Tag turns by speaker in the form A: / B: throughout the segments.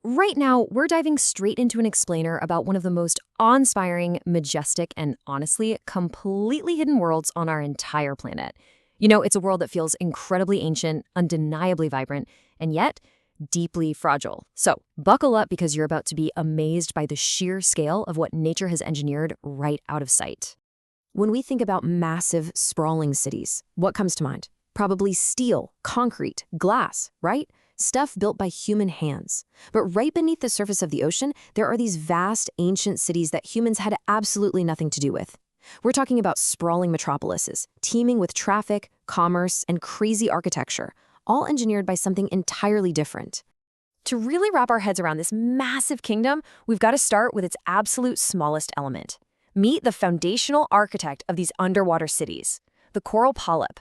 A: Right now, we're diving straight into an explainer about one of the most awe-inspiring, majestic, and honestly, completely hidden worlds on our entire planet. It's a world that feels incredibly ancient, undeniably vibrant, and yet deeply fragile. So, buckle up because you're about to be amazed by the sheer scale of what nature has engineered right out of sight. When we think about massive, sprawling cities, what comes to mind? Probably steel, concrete, glass, right? Stuff built by human hands. But right beneath the surface of the ocean, there are these vast, ancient cities that humans had absolutely nothing to do with. We're talking about sprawling metropolises, teeming with traffic, commerce, and crazy architecture, all engineered by something entirely different. To really wrap our heads around this massive kingdom, we've got to start with its absolute smallest element. Meet the foundational architect of these underwater cities, the coral polyp.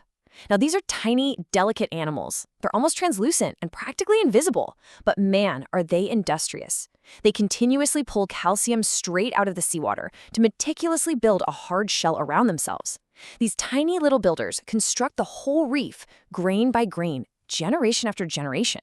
A: Now, these are tiny, delicate animals. They're almost translucent and practically invisible. But man, are they industrious. They continuously pull calcium straight out of the seawater to meticulously build a hard shell around themselves. These tiny little builders construct the whole reef, grain by grain, generation after generation.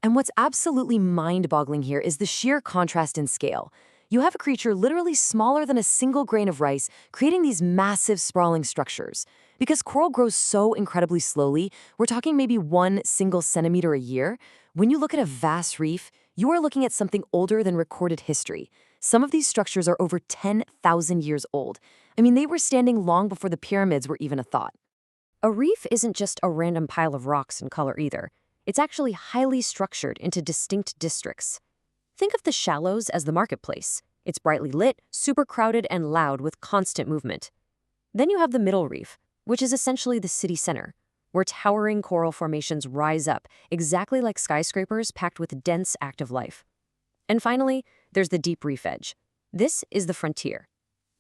A: And what's absolutely mind-boggling here is the sheer contrast in scale. You have a creature literally smaller than a single grain of rice creating these massive sprawling structures. Because coral grows so incredibly slowly, we're talking maybe 1 single centimeter a year. When you look at a vast reef, you are looking at something older than recorded history. Some of these structures are over 10,000 years old. I mean, they were standing long before the pyramids were even a thought. A reef isn't just a random pile of rocks and color either. It's actually highly structured into distinct districts. Think of the shallows as the marketplace. It's brightly lit, super crowded, and loud with constant movement. Then you have the middle reef, which is essentially the city center, where towering coral formations rise up, exactly like skyscrapers packed with dense active life. And finally, there's the deep reef edge. This is the frontier.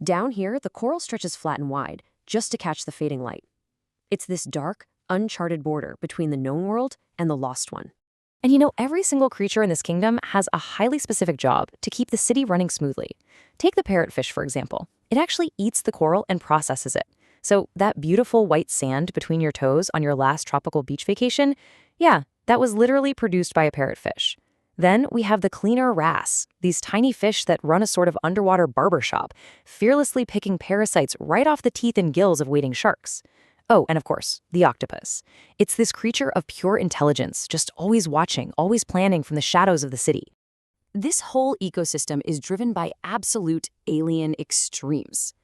A: Down here, the coral stretches flat and wide, just to catch the fading light. It's this dark, uncharted border between the known world and the lost one. And every single creature in this kingdom has a highly specific job to keep the city running smoothly. Take the parrotfish, for example. It actually eats the coral and processes it. So that beautiful white sand between your toes on your last tropical beach vacation, yeah, that was literally produced by a parrotfish. Then we have the cleaner wrasse, these tiny fish that run a sort of underwater barbershop, fearlessly picking parasites right off the teeth and gills of waiting sharks. Oh, and of course, the octopus. It's this creature of pure intelligence, just always watching, always planning from the shadows of the city. This whole ecosystem is driven by absolute alien extremes.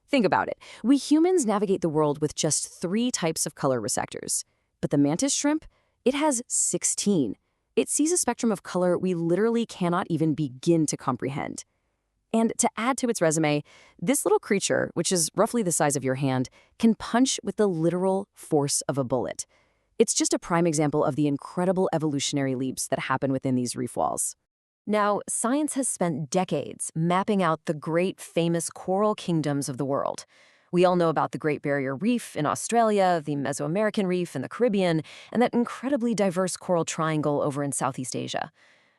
A: Think about it. We humans navigate the world with just 3 types of color receptors. But the mantis shrimp, it has 16. It sees a spectrum of color we literally cannot even begin to comprehend. And to add to its resume, this little creature, which is roughly the size of your hand, can punch with the literal force of a bullet. It's just a prime example of the incredible evolutionary leaps that happen within these reef walls. Now, science has spent decades mapping out the great famous coral kingdoms of the world. We all know about the Great Barrier Reef in Australia, the Mesoamerican Reef in the Caribbean, and that incredibly diverse coral triangle over in Southeast Asia.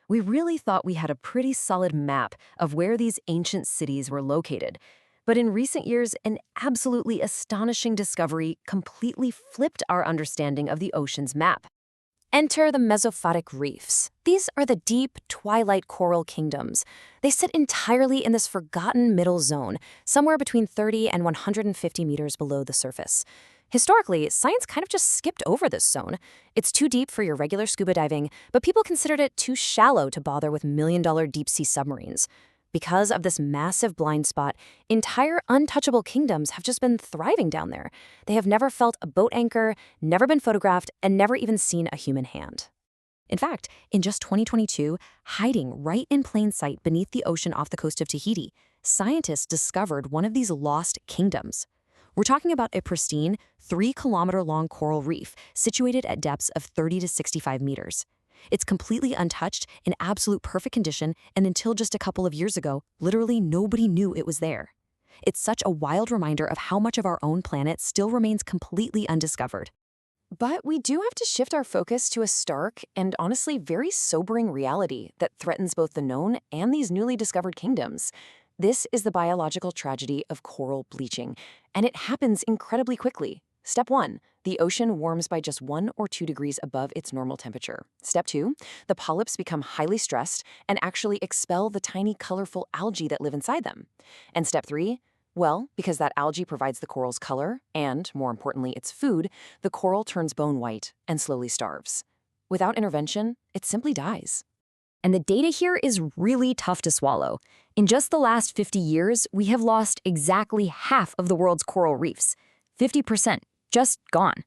A: We really thought we had a pretty solid map of where these ancient cities were located. But in recent years, an absolutely astonishing discovery completely flipped our understanding of the ocean's map. Enter the mesophotic reefs. These are the deep, twilight coral kingdoms. They sit entirely in this forgotten middle zone, somewhere between 30 and 150 meters below the surface. Historically, science kind of just skipped over this zone. It's too deep for your regular scuba diving, but people considered it too shallow to bother with million-dollar deep-sea submarines. Because of this massive blind spot, entire untouchable kingdoms have just been thriving down there. They have never felt a boat anchor, never been photographed, and never even seen a human hand. In fact, in just 2022, hiding right in plain sight beneath the ocean off the coast of Tahiti, scientists discovered one of these lost kingdoms. We're talking about a pristine, 3-kilometer-long coral reef situated at depths of 30 to 65 meters. It's completely untouched, in absolute perfect condition, and until just a couple of years ago, literally nobody knew it was there. It's such a wild reminder of how much of our own planet still remains completely undiscovered. But we do have to shift our focus to a stark and honestly very sobering reality that threatens both the known and these newly discovered kingdoms. This is the biological tragedy of coral bleaching, and it happens incredibly quickly. Step 1. The ocean warms by just 1 or 2 degrees above its normal temperature. Step 2. The polyps become highly stressed and actually expel the tiny colorful algae that live inside them. And step 3. Well, because that algae provides the coral's color and, more importantly, its food, the coral turns bone white and slowly starves. Without intervention, it simply dies. And the data here is really tough to swallow. In just the last 50 years, we have lost exactly half of the world's coral reefs. 50%, just gone.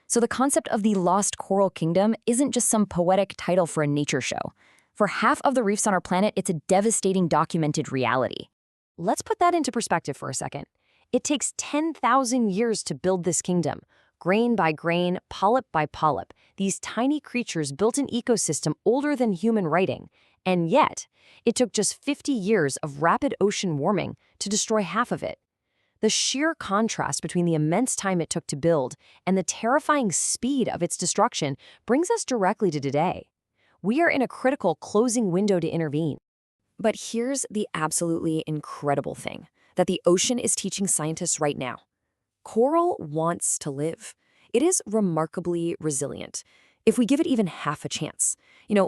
A: So the concept of the lost coral kingdom isn't just some poetic title for a nature show. For half of the reefs on our planet, it's a devastating documented reality. Let's put that into perspective for a second. It takes 10,000 years to build this kingdom. Grain by grain, polyp by polyp, these tiny creatures built an ecosystem older than human writing. And yet, it took just 50 years of rapid ocean warming to destroy half of it. The sheer contrast between the immense time it took to build and the terrifying speed of its destruction brings us directly to today. We are in a critical closing window to intervene. But here's the absolutely incredible thing that the ocean is teaching scientists right now. Coral wants to live. It is remarkably resilient. If we give it even half a chance,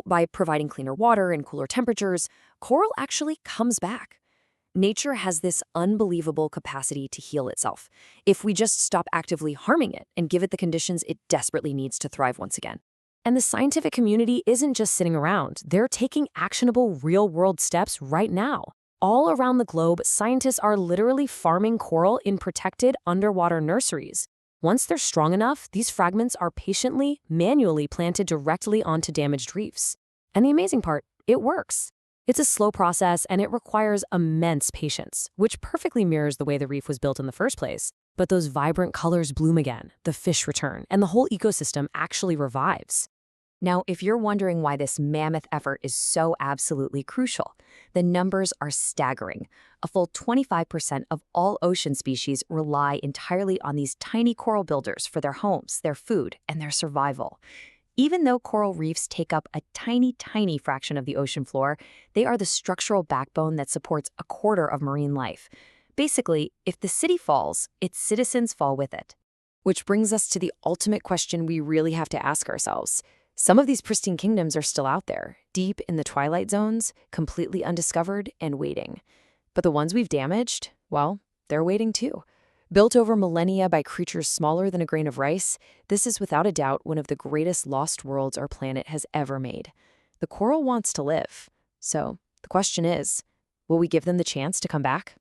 A: by providing cleaner water and cooler temperatures, coral actually comes back. Nature has this unbelievable capacity to heal itself if we just stop actively harming it and give it the conditions it desperately needs to thrive once again. And the scientific community isn't just sitting around. They're taking actionable real-world steps right now. All around the globe, scientists are literally farming coral in protected underwater nurseries. Once they're strong enough, these fragments are patiently, manually planted directly onto damaged reefs. And the amazing part, it works. It's a slow process and it requires immense patience, which perfectly mirrors the way the reef was built in the first place. But those vibrant colors bloom again, the fish return, and the whole ecosystem actually revives. Now, if you're wondering why this mammoth effort is so absolutely crucial, the numbers are staggering. A full 25% of all ocean species rely entirely on these tiny coral builders for their homes, their food, and their survival. Even though coral reefs take up a tiny fraction of the ocean floor, they are the structural backbone that supports a quarter of marine life. Basically, if the city falls, its citizens fall with it. Which brings us to the ultimate question we really have to ask ourselves. Some of these pristine kingdoms are still out there, deep in the twilight zones, completely undiscovered and waiting. But the ones we've damaged, well, they're waiting too. Built over millennia by creatures smaller than a grain of rice, this is without a doubt one of the greatest lost worlds our planet has ever made. The coral wants to live. So the question is, will we give them the chance to come back?